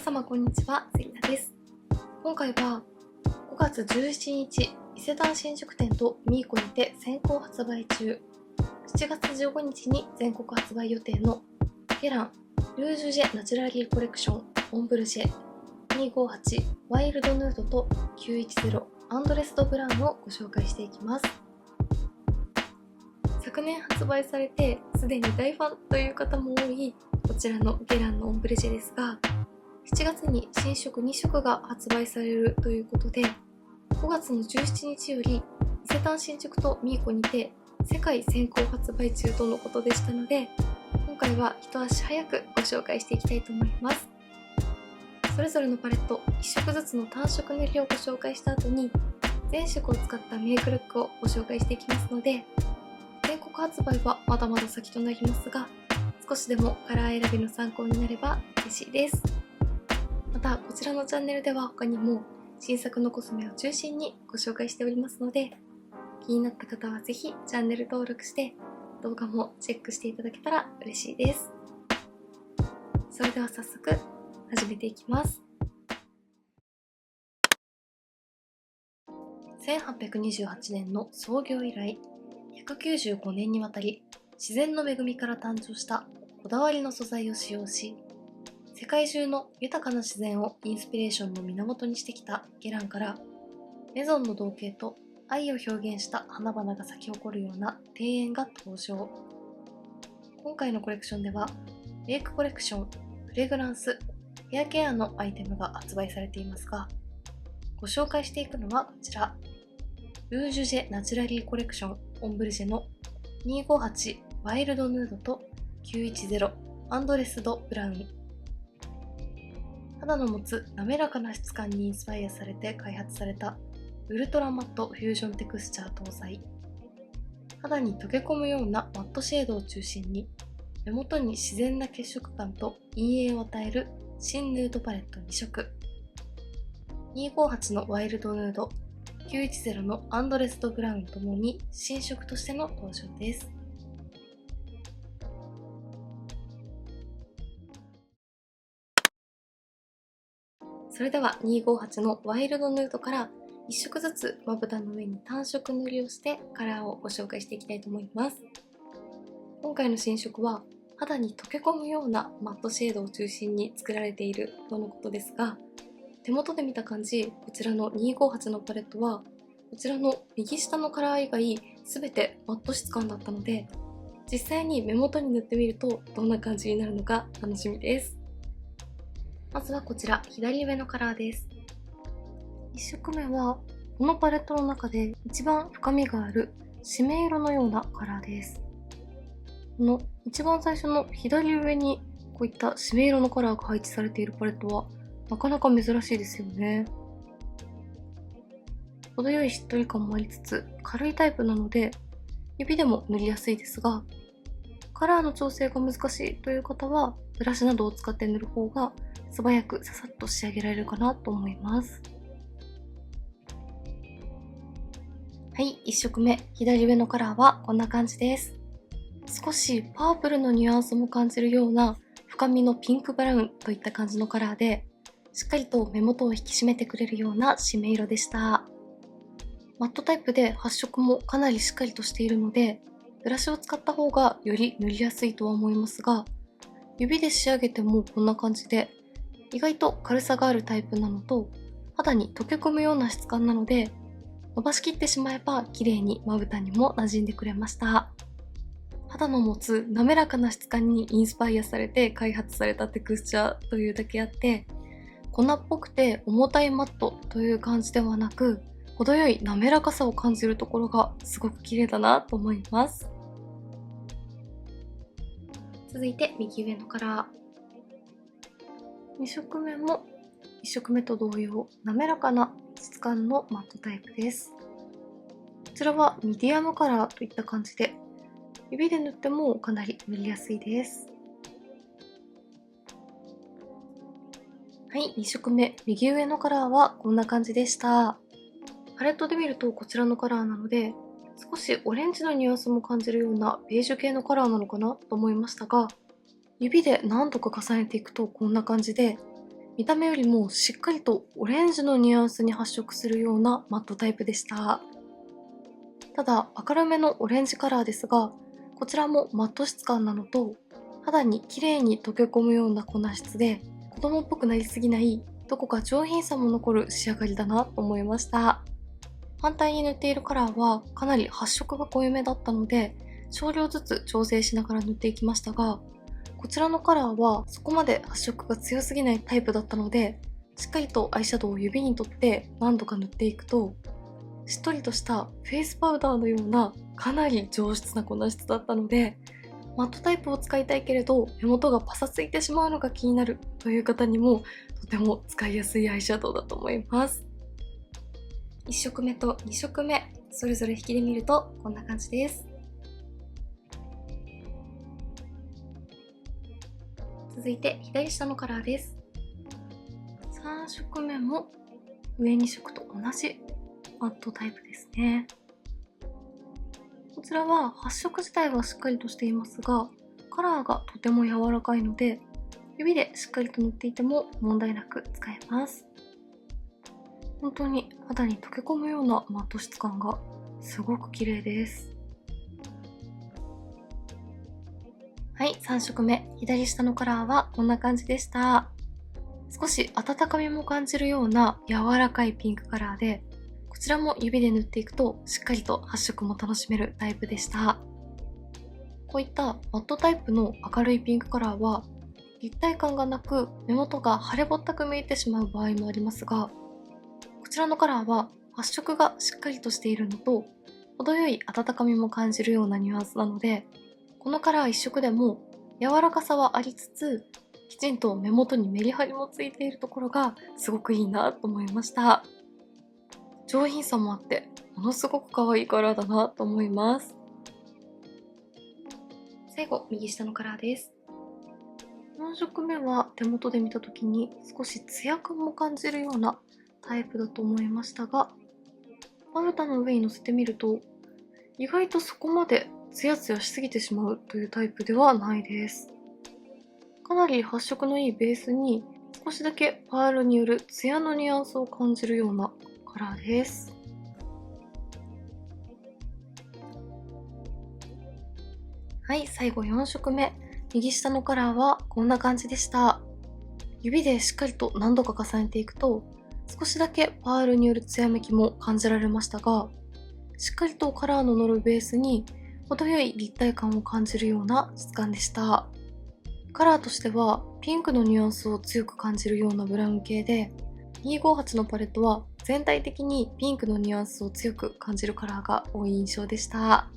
様こんにちは、杉田です。今回は5月17日、伊勢丹新宿店とミーコにて先行発売中、7月15日に全国発売予定のゲランルージュジェナチュラリーコレクションオンブルジェ258ワイルドヌードと910アンドレスドブラウンをご紹介していきます。昨年発売されてすでに大ファンという方も多いこちらのゲランのオンブルジェですが、7月に新色2色が発売されるということで、5月の17日より伊勢丹新宿とミーコにて世界先行発売中とのことでしたので、今回は一足早くご紹介していきたいと思います。それぞれのパレット1色ずつの単色塗りをご紹介した後に、全色を使ったメイクルックをご紹介していきますので、全国発売はまだまだ先となりますが、少しでもカラー選びの参考になれば嬉しいです。またこちらのチャンネルでは他にも新作のコスメを中心にご紹介しておりますので、気になった方はぜひチャンネル登録して動画もチェックしていただけたら嬉しいです。それでは早速始めていきます。1828年の創業以来195年にわたり自然の恵みから誕生したこだわりの素材を使用し、世界中の豊かな自然をインスピレーションの源にしてきたゲランから、メゾンの同型と愛を表現した花々が咲き誇るような庭園が登場。今回のコレクションではレイクコレクション、フレグランス、ヘアケアのアイテムが発売されていますが、ご紹介していくのはこちら、ルージュジェナチュラリーコレクションオンブルジェの258ワイルドヌードと910アンドレスドブラウン。肌の持つ滑らかな質感にインスパイアされて開発されたウルトラマットフュージョンテクスチャー搭載。肌に溶け込むようなマットシェードを中心に、目元に自然な血色感と陰影を与える新ヌードパレット2色。258のワイルドヌード、910のアンドレスドブラウンともに新色としての登場です。それでは258のワイルドヌードから1色ずつまぶたの上に単色塗りをしてカラーをご紹介していきたいと思います。今回の新色は肌に溶け込むようなマットシェードを中心に作られているとのことですが、手元で見た感じ、こちらの258のパレットはこちらの右下のカラー以外全てマット質感だったので、実際に目元に塗ってみるとどんな感じになるのか楽しみです。まずはこちら左上のカラーです。1色目はこのパレットの中で一番深みがある締め色のようなカラーです。この一番最初の左上にこういった締め色のカラーが配置されているパレットはなかなか珍しいですよね。程よいしっとり感もありつつ軽いタイプなので指でも塗りやすいですが、カラーの調整が難しいという方はブラシなどを使って塗る方が素早くささっと仕上げられるかなと思います。はい、1色目左上のカラーはこんな感じです。少しパープルのニュアンスも感じるような深みのピンクブラウンといった感じのカラーで、しっかりと目元を引き締めてくれるような締め色でした。マットタイプで発色もかなりしっかりとしているので、ブラシを使った方がより塗りやすいとは思いますが、指で仕上げてもこんな感じで意外と軽さがあるタイプなのと、肌に溶け込むような質感なので、伸ばしきってしまえば綺麗にまぶたにも馴染んでくれました。肌の持つ滑らかな質感にインスパイアされて開発されたテクスチャーというだけあって、粉っぽくて重たいマットという感じではなく、程よい滑らかさを感じるところがすごく綺麗だなと思います。続いて右上のカラー。2色目も1色目と同様、滑らかな質感のマットタイプです。こちらはミディアムカラーといった感じで、指で塗ってもかなり塗りやすいです。はい、2色目右上のカラーはこんな感じでした。パレットで見るとこちらのカラーなので、少しオレンジのニュアンスも感じるようなベージュ系のカラーなのかなと思いましたが、指で何度か重ねていくとこんな感じで、見た目よりもしっかりとオレンジのニュアンスに発色するようなマットタイプでした。ただ明るめのオレンジカラーですが、こちらもマット質感なのと、肌に綺麗に溶け込むような粉質で、子供っぽくなりすぎない、どこか上品さも残る仕上がりだなと思いました。反対に塗っているカラーはかなり発色が濃いめだったので、少量ずつ調整しながら塗っていきましたが、こちらのカラーはそこまで発色が強すぎないタイプだったので、しっかりとアイシャドウを指に取って何度か塗っていくと、しっとりとしたフェイスパウダーのようなかなり上質な粉質だったので、マットタイプを使いたいけれど目元がパサついてしまうのが気になるという方にもとても使いやすいアイシャドウだと思います。1色目と2色目、それぞれ引きで見るとこんな感じです。続いて左下のカラーです。3色目も上2色と同じマットタイプですね。こちらは発色自体はしっかりとしていますが、カラーがとても柔らかいので、指でしっかりと塗っていても問題なく使えます。本当に肌に溶け込むようなマット質感がすごく綺麗です。はい、3色目、左下のカラーはこんな感じでした。少し温かみも感じるような柔らかいピンクカラーで、こちらも指で塗っていくとしっかりと発色も楽しめるタイプでした。こういったマットタイプの明るいピンクカラーは立体感がなく目元が腫れぼったく見えてしまう場合もありますが、こちらのカラーは発色がしっかりとしているのと、程よい温かみも感じるようなニュアンスなので、このカラー一色でも柔らかさはありつつ、きちんと目元にメリハリもついているところがすごくいいなと思いました。上品さもあってものすごく可愛いカラーだなと思います。最後、右下のカラーです。4色目は手元で見た時に少しツヤ感も感じるようなタイプだと思いましたが、まぶたの上に乗せてみると意外とそこまでツヤツヤしすぎてしまうというタイプではないです。かなり発色のいいベースに少しだけパールによるツヤのニュアンスを感じるようなカラーです。はい、最後4色目、右下のカラーはこんな感じでした。指でしっかりと何度か重ねていくと少しだけパールによるツヤめきも感じられましたが、しっかりとカラーの乗るベースに程よい立体感を感じるような質感でした。カラーとしてはピンクのニュアンスを強く感じるようなブラウン系で、258のパレットは全体的にピンクのニュアンスを強く感じるカラーが多い印象でした。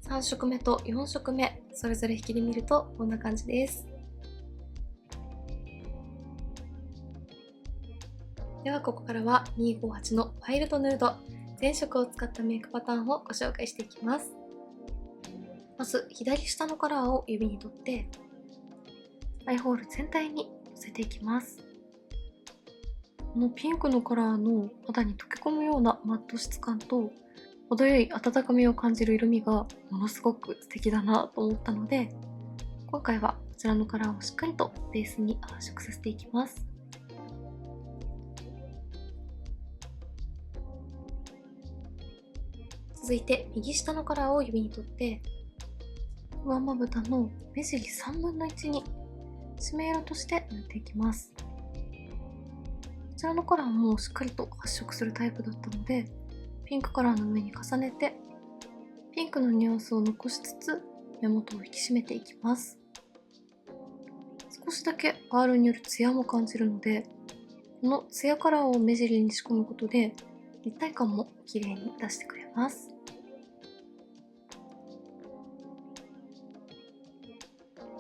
3色目と4色目、それぞれ引きで見るとこんな感じです。ではここからは258のワイルドヌード全色を使ったメイクパターンをご紹介していきます。まず左下のカラーを指に取ってアイホール全体にのせていきます。このピンクのカラーの肌に溶け込むようなマット質感と程よい温かみを感じる色味がものすごく素敵だなと思ったので、今回はこちらのカラーをしっかりとベースに発色させていきます。続いて右下のカラーを指に取って上まぶたの目尻3分の1に締め色として塗っていきます。こちらのカラーもしっかりと発色するタイプだったので、ピンクカラーの上に重ねてピンクのニュアンスを残しつつ目元を引き締めていきます。少しだけパールによるツヤも感じるので、このツヤカラーを目尻に仕込むことで立体感も綺麗に出してくれます。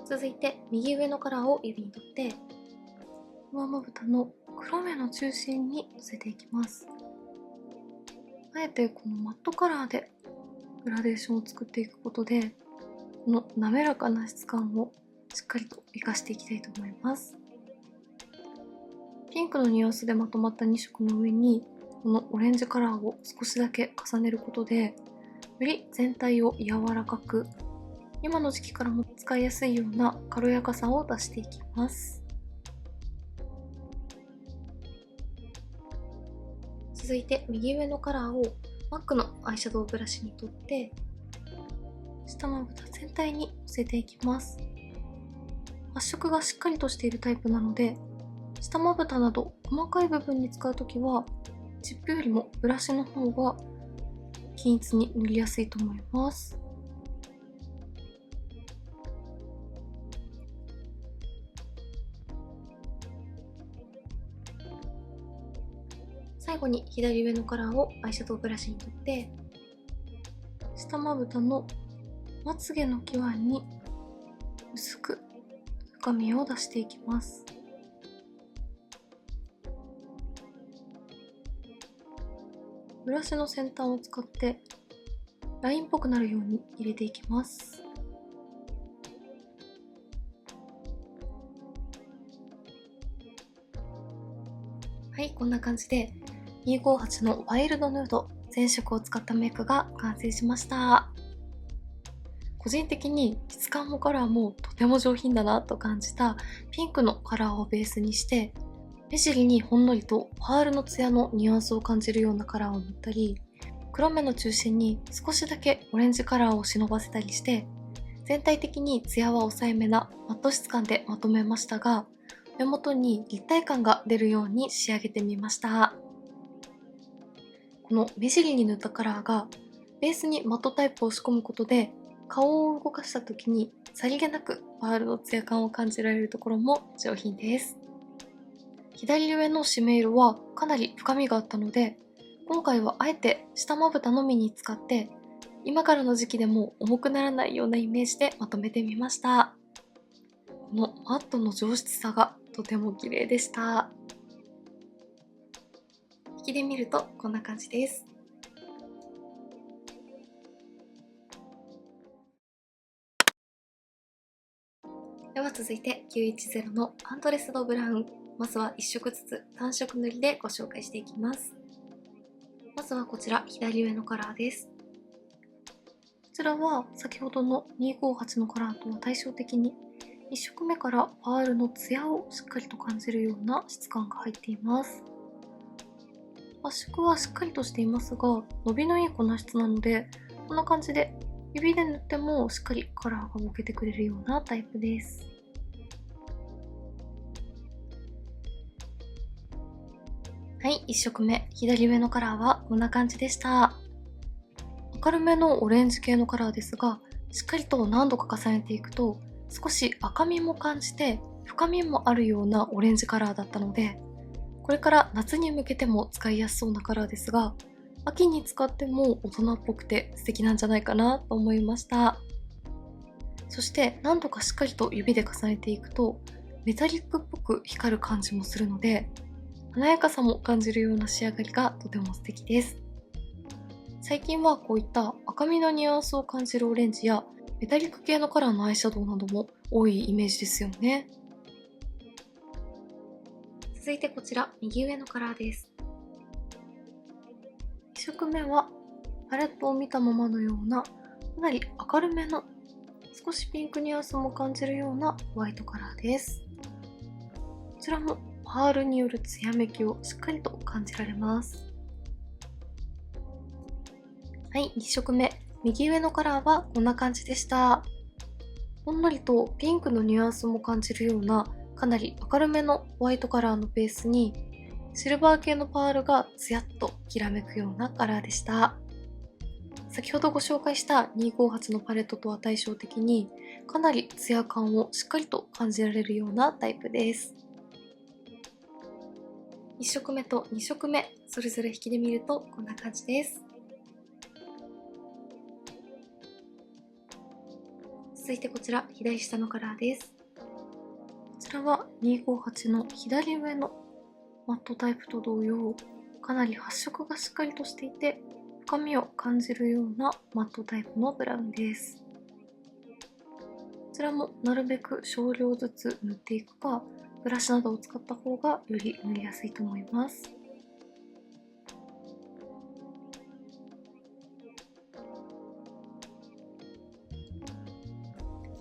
続いて右上のカラーを指に取って上まぶたの黒目の中心にのせていきます。あえてこのマットカラーでグラデーションを作っていくことで、この滑らかな質感をしっかりと活かしていきたいと思います。ピンクのニュアンスでまとまった2色の上にこのオレンジカラーを少しだけ重ねることで、より全体を柔らかく、今の時期からも使いやすいような軽やかさを出していきます。続いて右上のカラーを MAC のアイシャドウブラシに取って下まぶた全体にのせていきます。発色がしっかりとしているタイプなので、下まぶたなど細かい部分に使うときはチップよりもブラシの方が均一に塗りやすいと思います。最後に左上のカラーをアイシャドウブラシに取って下まぶたのまつげの際に薄く深みを出していきます。ブラシの先端を使ってラインっぽくなるように入れていきます。はい、こんな感じで258のワイルドヌード全色を使ったメイクが完成しました。個人的に質感もカラーもとても上品だなと感じたピンクのカラーをベースにして、目尻にほんのりとパールのツヤのニュアンスを感じるようなカラーを塗ったり、黒目の中心に少しだけオレンジカラーを忍ばせたりして、全体的にツヤは抑えめなマット質感でまとめましたが、目元に立体感が出るように仕上げてみました。この目尻に塗ったカラーがベースにマットタイプを仕込むことで、顔を動かした時にさりげなくパールのツヤ感を感じられるところも上品です。左上の締め色はかなり深みがあったので、今回はあえて下まぶたのみに使って今からの時期でも重くならないようなイメージでまとめてみました。このマットの上質さがとても綺麗でした。引きで見るとこんな感じです。では続いて910のアントレスドブラウン、まずは1色ずつ単色塗りでご紹介していきます。まずはこちら左上のカラーです。こちらは先ほどの258のカラーとは対照的に1色目からパールのツヤをしっかりと感じるような質感が入っています。発色はしっかりとしていますが、伸びのいい粉質なので、こんな感じで指で塗ってもしっかりカラーがぼけてくれるようなタイプです。はい、1色目左上のカラーはこんな感じでした。明るめのオレンジ系のカラーですが、しっかりと何度か重ねていくと少し赤みも感じて深みもあるようなオレンジカラーだったので、これから夏に向けても使いやすそうなカラーですが、秋に使っても大人っぽくて素敵なんじゃないかなと思いました。そして何度かしっかりと指で重ねていくとメタリックっぽく光る感じもするので、華やかさも感じるような仕上がりがとても素敵です。最近はこういった赤みのニュアンスを感じるオレンジやメタリック系のカラーのアイシャドウなども多いイメージですよね。続いてこちら右上のカラーです。1色目はパレットを見たままのようなかなり明るめの少しピンクニュアンスも感じるようなホワイトカラーです。こちらもパールによるツヤめきをしっかりと感じられます。はい、2色目右上のカラーはこんな感じでした。ほんのりとピンクのニュアンスも感じるようなかなり明るめのホワイトカラーのベースにシルバー系のパールがツヤっときらめくようなカラーでした。先ほどご紹介した258のパレットとは対照的にかなりツヤ感をしっかりと感じられるようなタイプです。1色目と2色目それぞれ引きで見るとこんな感じです。続いてこちら左下のカラーです。こちらは258の左上のマットタイプと同様、かなり発色がしっかりとしていて深みを感じるようなマットタイプのブラウンです。こちらもなるべく少量ずつ塗っていくか、ブラシなどを使った方がより塗りやすいと思います。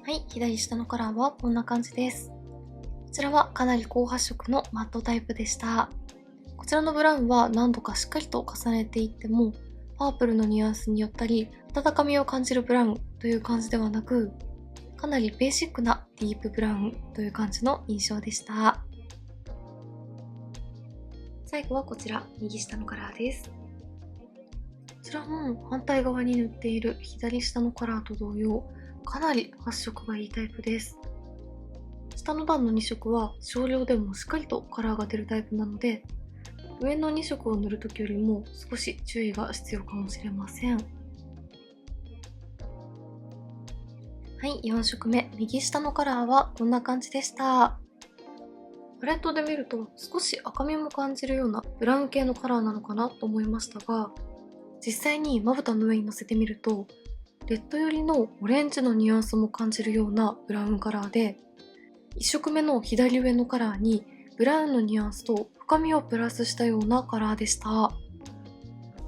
はい、左下のカラーはこんな感じです。こちらはかなり高発色のマットタイプでした。こちらのブラウンは何度かしっかりと重ねていっても、パープルのニュアンスによったり、温かみを感じるブラウンという感じではなく、かなりベーシックなディープブラウンという感じの印象でした。最後はこちら、右下のカラーです。こちらも反対側に塗っている左下のカラーと同様、かなり発色がいいタイプです。下の段の2色は少量でもしっかりとカラーが出るタイプなので、上の2色を塗るときよりも少し注意が必要かもしれません。はい、4色目、右下のカラーはこんな感じでした。パレットで見ると少し赤みも感じるようなブラウン系のカラーなのかなと思いましたが、実際にまぶたの上にのせてみると、レッド寄りのオレンジのニュアンスも感じるようなブラウンカラーで、1色目の左上のカラーにブラウンのニュアンスと深みをプラスしたようなカラーでした。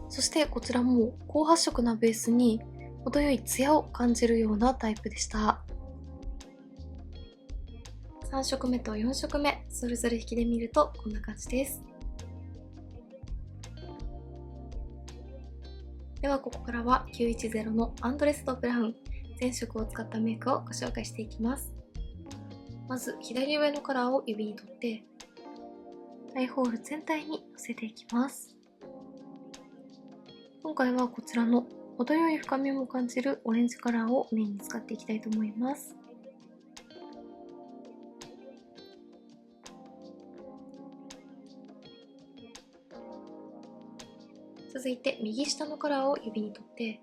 そしてこちらも高発色なベースに程よいツヤを感じるようなタイプでした。3色目と4色目、それぞれ引きで見るとこんな感じです。ではここからは910のアンドレストブラウン全色を使ったメイクをご紹介していきます。まず左上のカラーを指に取ってアイホール全体にのせていきます。今回はこちらの程よい深みも感じるオレンジカラーをメインに使っていきたいと思います。続いて右下のカラーを指に取って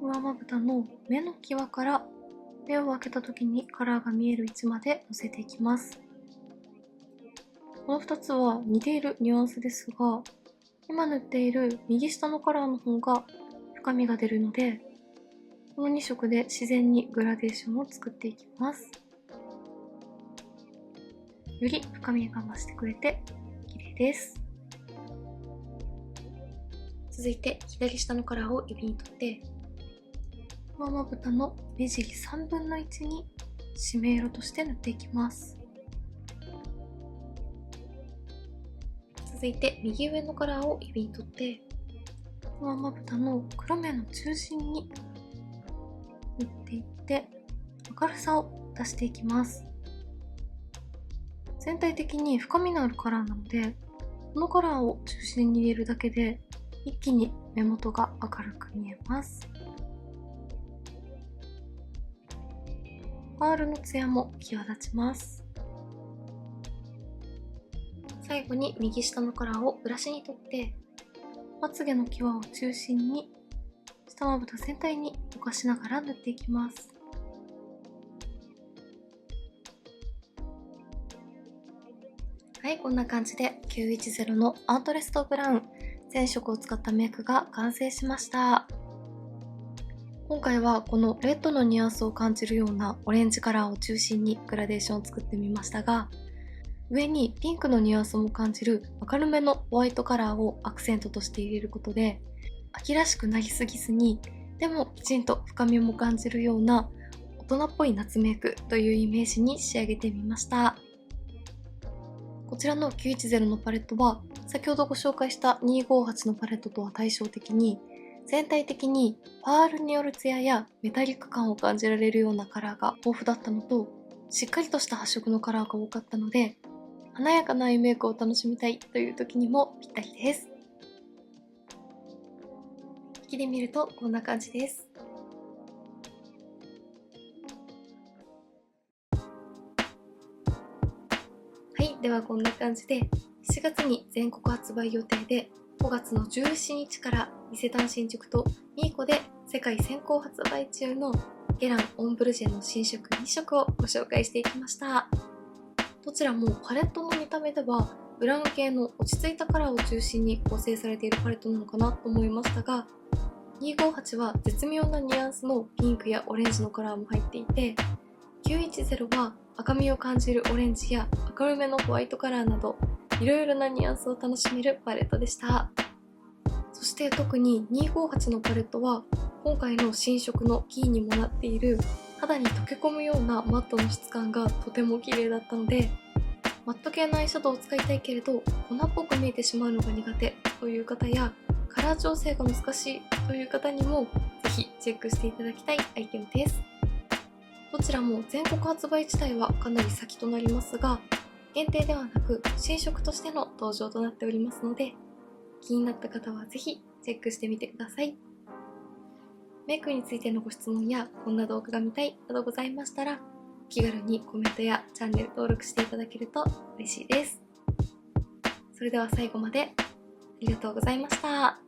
上まぶたの目の際から目を開けた時にカラーが見える位置までのせていきます。この2つは似ているニュアンスですが、今塗っている右下のカラーの方が深みが出るので、この2色で自然にグラデーションを作っていきます。より深みが増してくれて綺麗です。続いて左下のカラーを指に取って上まぶたの目尻3分の1に締め色として塗っていきます。続いて右上のカラーを指に取って上まぶたの黒目の中心に塗っていって明るさを出していきます。全体的に深みのあるカラーなので、このカラーを中心に入れるだけで一気に目元が明るく見えます。パールのツヤも際立ちます。最後に右下のカラーをブラシに取ってまつげの際を中心に下まぶた全体にぼかしながら塗っていきます。はい、こんな感じで910のアントレストブラウン全色を使ったメイクが完成しました。今回はこのレッドのニュアンスを感じるようなオレンジカラーを中心にグラデーションを作ってみましたが、上にピンクのニュアンスも感じる明るめのホワイトカラーをアクセントとして入れることで、秋らしくなりすぎずに、でもきちんと深みも感じるような大人っぽい夏メイクというイメージに仕上げてみました。こちらの910のパレットは先ほどご紹介した258のパレットとは対照的に全体的にパールによるツヤやメタリック感を感じられるようなカラーが豊富だったのと、しっかりとした発色のカラーが多かったので、華やかなアイメイクを楽しみたいという時にもぴったりです。引きで見るとこんな感じです。はい、ではこんな感じで7月に全国発売予定で、5月の17日から伊勢丹新宿とミーコで世界先行発売中のゲランオンブルジェの新色2色をご紹介していきました。どちらもパレットの見た目ではブラウン系の落ち着いたカラーを中心に構成されているパレットなのかなと思いましたが、258は絶妙なニュアンスのピンクやオレンジのカラーも入っていて、910は赤みを感じるオレンジや明るめのホワイトカラーなどいろいろなニュアンスを楽しめるパレットでした。そして特に258のパレットは今回の新色のキーにもなっている肌に溶け込むようなマットの質感がとても綺麗だったので、マット系のアイシャドウを使いたいけれど粉っぽく見えてしまうのが苦手という方や、カラー調整が難しいという方にもぜひチェックしていただきたいアイテムです。どちらも全国発売自体はかなり先となりますが、限定ではなく新色としての登場となっておりますので、気になった方はぜひチェックしてみてください。メイクについてのご質問やこんな動画が見たいなどございましたら、気軽にコメントやチャンネル登録していただけると嬉しいです。それでは最後までありがとうございました。